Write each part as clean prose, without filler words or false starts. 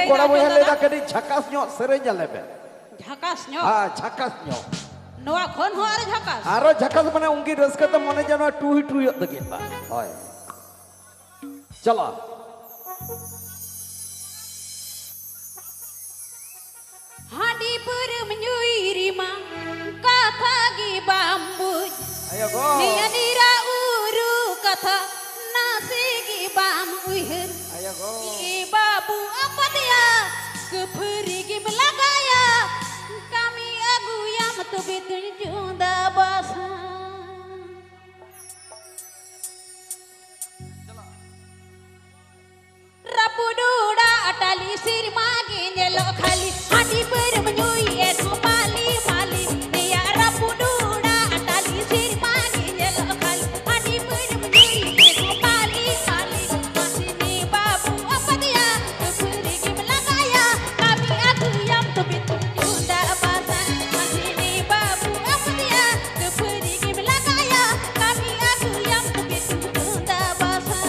कोड़ा बोया लेदा कदी झकास ᱧᱚᱜ सेरेंज आले बे झकास ᱧᱚᱜ हां झकास ᱧᱚᱜ नोआ खोन हो आरो झकास माने उंगी रस्का तो मने जानो टू हिट दगे होय चला हाडी पर मयुरी मा कथा गी बाम्बु ayo go निया निरा उरु कथा नासे गी balm उहर ayo go E Babu apa dia keperi gi melagaya kami agu yang tu bitin junda basa rapu duda atali sir magi nyelo khali hati per menyui eno mali mali dia rapu duda atali sir magi nyelo khali hati per menyui eno mali mali masih ni babu apa dia keperi gi melagaya kami aku yang tebit junda basa masih ni babu apa dia keperi gi melagaya kami aku yang tebit junda basa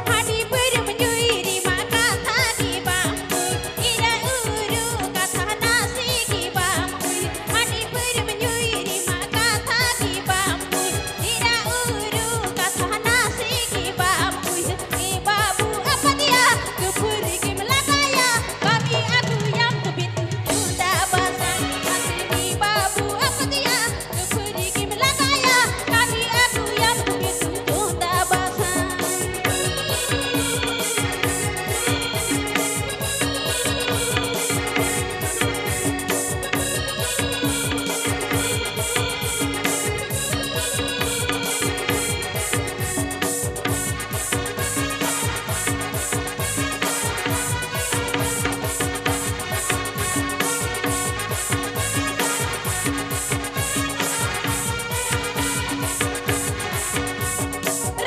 Hadi per menyui maka thagi bambu ira uru kata nasi gi bambu hadi per menyui maka thagi bambu ira uru kata nasi gi bambu i babu apa dia keperi gi melagaya kami aku yang tebit junda basa masih ni babu apa dia keperi gi melagaya kami aku yang tebit junda basa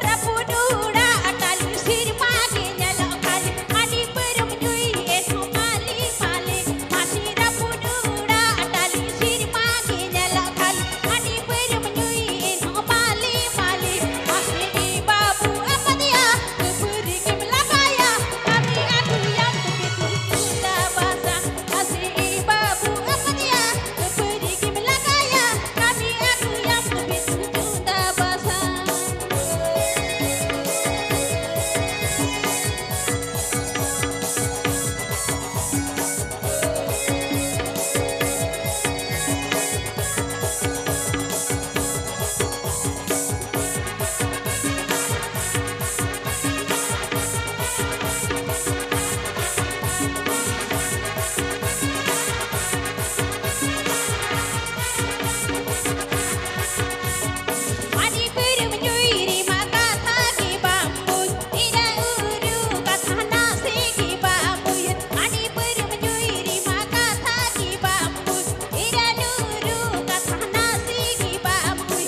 Rapu duda atali sir magi nyalo kali hadi per menyui eno mali mali masih rapu duda atali sir magi nyalo kali hadi per menyui eno mali mali masih di babu apa dia keperi gi melagaya kami aku yang tebit junda basa masih di babu apa dia keperi gi melagaya kami aku yang tebit junda basa Hadi per menyui maka thagi bambu ira uru kata nasi gi bambu hadi per menyui maka thagi bambu ira uru kata nasi gi bambu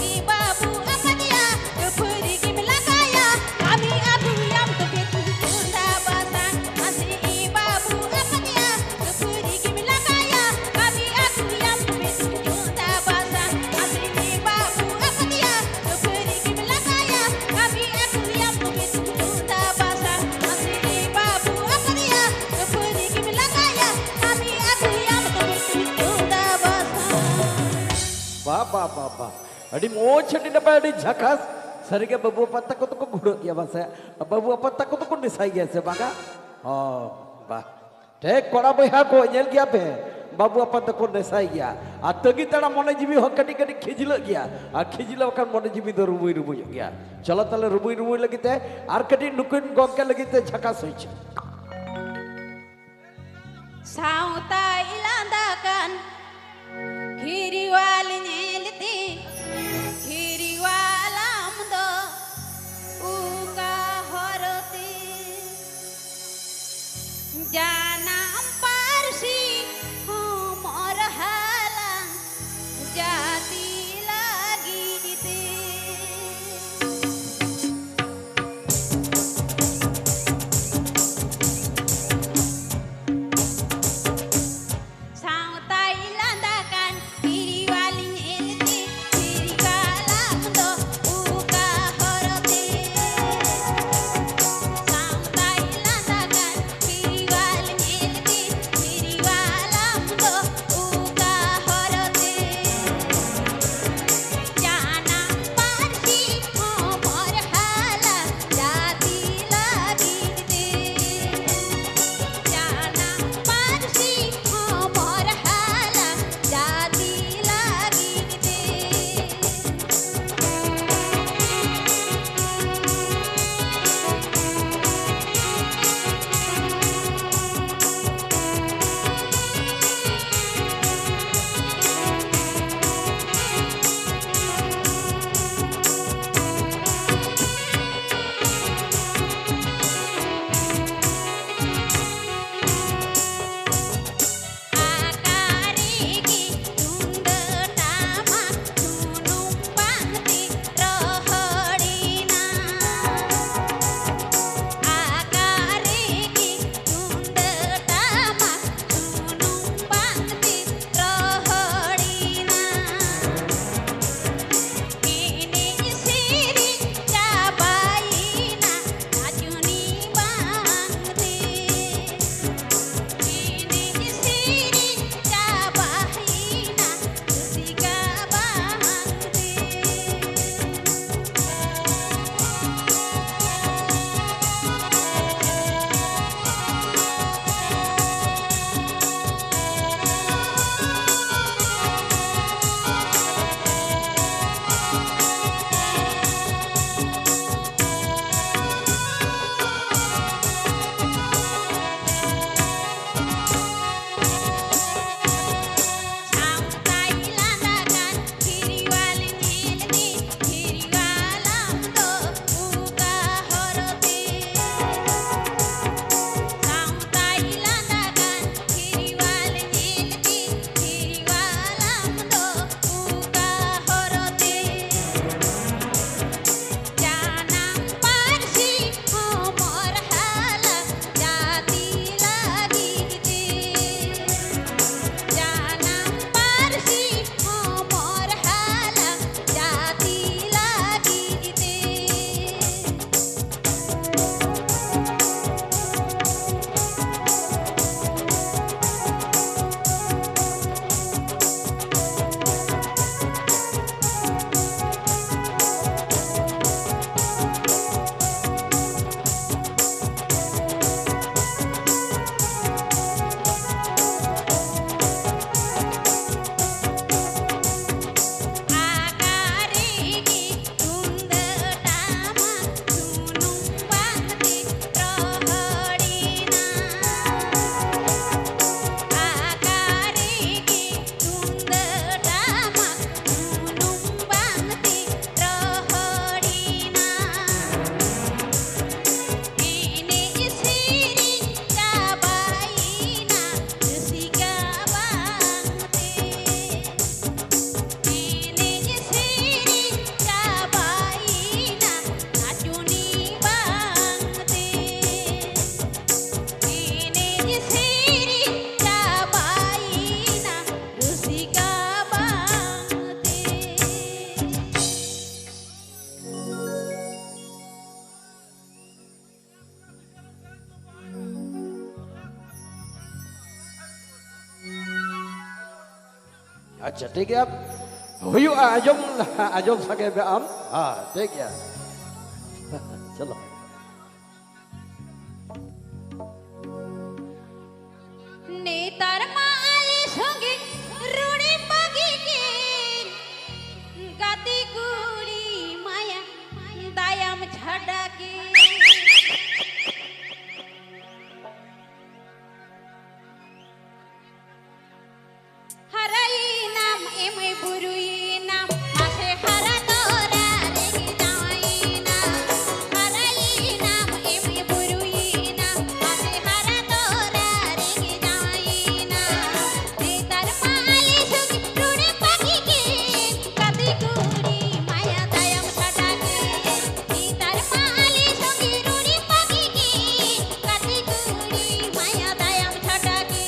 i babu apa dia keperi gi melagaya kami aku yang tebit junda basa masih i babu apa dia keperi gi melagaya kami aku yang tebit junda basa masih i babu apa dia keperi gi melagaya kami aku yang tebit junda basa masih i babu apa dia keperi gi melagaya kami aku yang tebit junda basa बाबा अड़ी मोच D डबा अड़ी झकास सरिगे बाबू पत्ता को तो गुड़ किया बस बाबू पत्ता को तो निसाई गया से बागा हां बा टेक कोड़ा बहा को नेल गया पे बाबू पत्ता को निसाई गया आ तगी तड़ा मने जीवी हो कटी कटी खिजिल गया आ खिजिल वखन मने जीवी दो रुबुई रुबुई गया चलो तले रुबुई रुबुई लगिते आर कटी नुकुन गमके लगिते झकास होइछ Sauta ilandakan kiri wali nyeliti kiri walam do uka horoti janam pa अच्छा ठीक है हुआ आजम सके बे आम हाँ ठीक है चलो नेतार माले संगे रुड़ी पगी के गाती गुड़ी माया दायाम छड़ा के हराई नाम एमे बुरुई नाम आसे हरा तोरा रे जाई नाम हराई नाम एमे बुरुई नाम आसे हरा तोरा रे जाई नाम नेतार माले सुगी रुड़े पागी के कदी गुड़ी माया दायम छटा के नेतार माले सुगी रुड़ी पागी के कदी गुड़ी माया दायम छटा के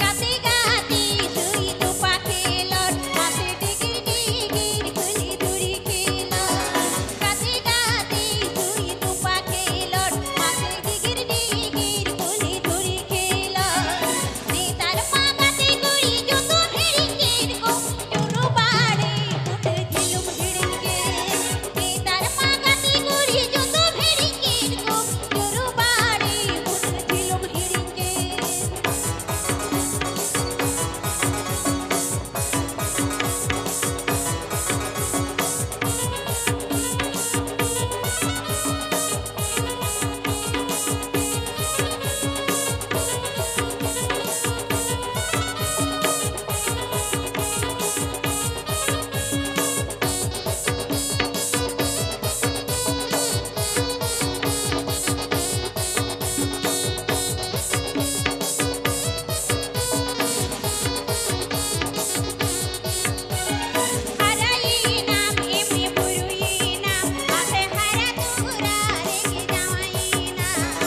गाती गाती सुई तू पाखेलर हाथे डिगिर डिगिर खुली दूरी खेलर गाती गाती सुई तू पाखेलर हाथे डिगिर डिगिर खुली दूरी खेलर नेतार मा गाती गुड़ी जो तो भेड़िंगेर को चुरु बाड़े उठ झिलुम झिड़िंगे नेतार मा गाती गुड़ी जो तो भेड़िंगेर को चुरु बाड़े उठ झिलुम झिड़िंगे हराई नाम एमे बुरुई नाम आसे हरा तोरा रे जाई नाम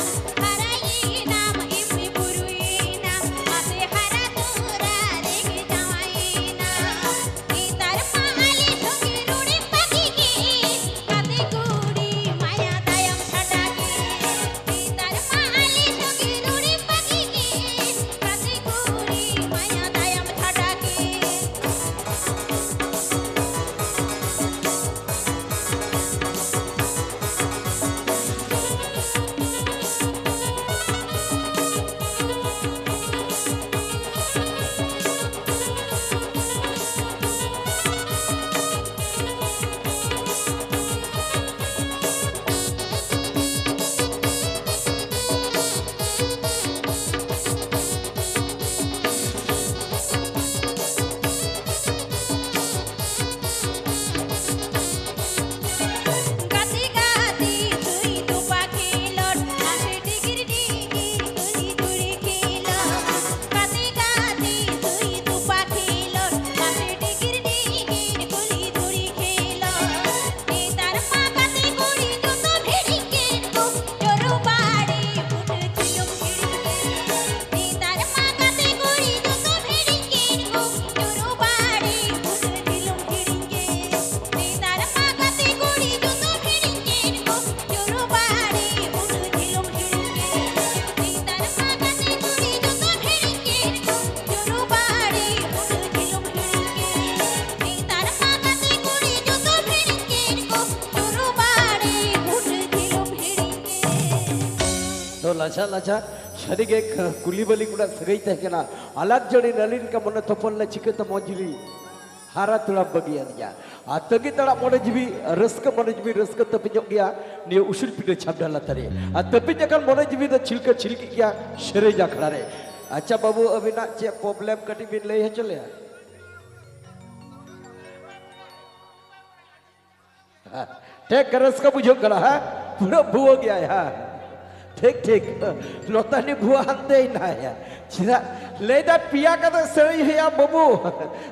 हराई नाम एमे बुरुई नाम आसे हरा तोरा रे जाई नाम नेतार माले संगे रुड़ी पागी के काते गुड़ी माया दायम छटा के नेतार माले संगे रुड़ी पागी के काते गुड़ी माया दायम छटा के गाती गाती सुई तू पाखेलर हाथे डिगिर डिगिर खुली दूरी खेलर गाती गाती सुई तू पाखेलर हाथे डिगिर डिगिर खुली दूरी खेलर नेतार मा गाती गुड़ी जो तो भेड़िंगेर को चोरू बाड़े उठ झिलुम झिड़िंगे नेतार मा गाती गुड़ी जो तो भेड़िंगेर को चोरू बाड़े उठ झिलुम झिड़िंगे नेतार मा गाती गुड़ी जो तो भेड़िंगेर को चोरू बाड़े उठ झिलुम झिड़िंगे नेतार मा गाती गुड़ी जो तो भेड़िंगेर को चोरू बाड़े उठ झिलुम झिड़िंगे नेतार मा गाती गुड़ी जो तो भेड़िंगेर को चोरू बाड़े उठ झिलुम झिड़िंगे तो लाचा लाचा शरीर के कुली बली कुड़ा सगई तह के ना अलग जड़ी नलिन का मन तोपल न चिके तो मौजली हारा तुड़ा बगिया दिया आ तगी तड़ा मोड़े जीवी रस्क तपिजोग गया निये उसिल पिटे छाप डाला तरे आ तपिज जखन मोड़े जीवी द छिलके छिलकी गया शरे जा खड़ा रे अच्छा बाबू अबिना चे प्रॉब्लम कटी बिन लई है चले टेक रस्क बुझो करा है पूरा भुओ गया है ठीक ठीक नोतानी बुआ हंते ना या चिरा लेदा पिया कता सही है बाबू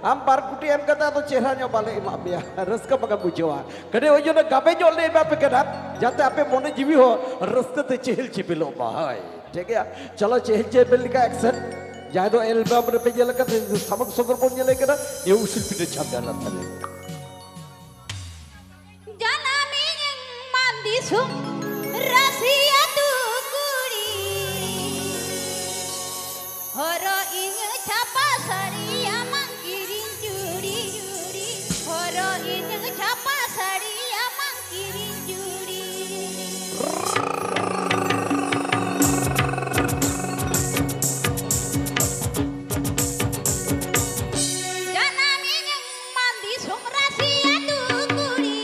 हम बारकुटी एम कता तो चेहरा न्यो बाले इमा बिया रस्का बगा बुझवा कदे ओजो ना गाबे जो ले बा पे कदा जाते आपे मोने जीवी हो रस्ते ते चेहल चिपिलो भाई ठीक है चलो चेहल चिपिल का एक्शन जाए तो एल्बम रे पे जले कते समक सगर बोन जले कदा ये शिल्पी ने छाप डाला तले janami yang mandi sum rahasia tu kuri horo ing chapa sari amang kiring juri horo ing chapa sari amang kiring juri janami yang mandi sum rahasia tu kuri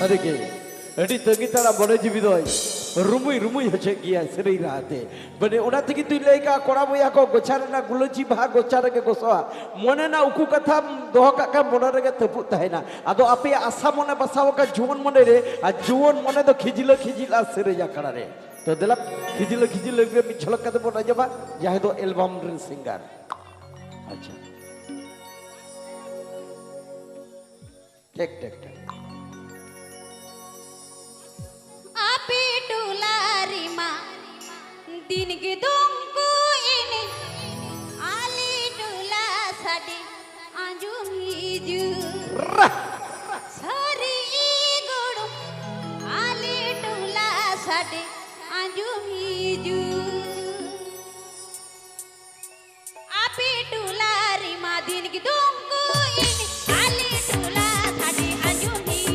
अरे के अड़ी तंगी तड़ा बड़े जीवी दोय रुमुई हचे किया सरी राते बने उना तकी तु लेका कोड़ा बोया को गोचार ना गुलची भा गोचार के गोसवा मने ना उकु कथा दोह का मोना रे तपु तहेना आदो आपे आशा मने बसाव का जुवन मने रे आ जुवन मने तो खिजिला सरे जा कड़ा रे तो देला खिजिला के मिछलक कते बोना जबा जाहे दो एल्बम रे सिंगर अच्छा take api dularima din gedungku ini ali dula sadi anjung hiju sari gudum ali dula sadi anjung hiju api dularima din gedungku ini ali dula sadi anjung hiju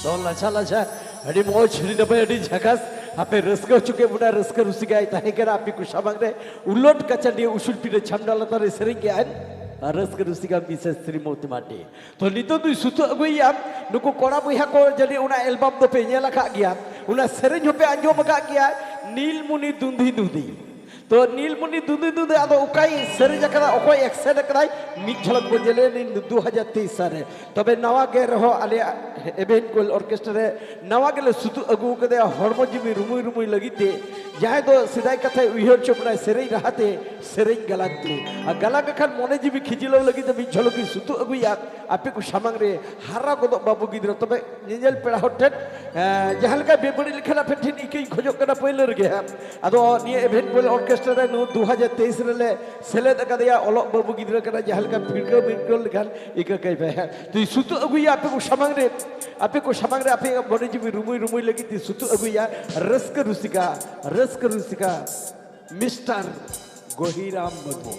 Don lacha adi moj chhiri napai adi jhakas ape raska chuke buna raska rusigai tahe kara api ku samang re ulot kacha dia usul pide chamda lata re sering ge an raska rusika bisa Srimati Mati to nito tu sutu agui am nuku kora boiha ko jadi una album do pe nyela kak gya una sereng hope anjom kak gya Nilmuni Dundi Dundi तो नीलमुनि दुदे दुदे आदो उकाई सरे जकरा ओकोई accessed कराई मिट झलक बजले नि 2023 सारे तबे नवा गे रहो आले इवेंट कोल ऑर्केस्ट्रा रे नवा गेले सुतु अगु कदे हरमो जिमी रुमुई रुमुई लगिते जाय दो सिदाई कथे उइहर चोपना सेरे रहते सेरे गलाते आ गला कखन मने जिमी खिजिलो लगिते मिट झलकी सुतु अगुया आपे को सामंग रे हारा गदो बाबू गिद्र तबे निजेल पेड़ा होटेन जहालका बेबड़ी लिखना फेठिन इके खोजो कना पहिले रगे आदो नि इवेंट कोल ऑर्केस्ट्रा 2023 रे सेलेद कदया ओलो बाबू गिद्र कना जहालका फिरको बिरको लिखान इका कई पे तो सुतु अगुया आपे को सामंग रे आपे मने जिमी रुमुई रुमुई लगिते सुतु अगुया रस्क रुसिका मिस्टर गोहिराम मधु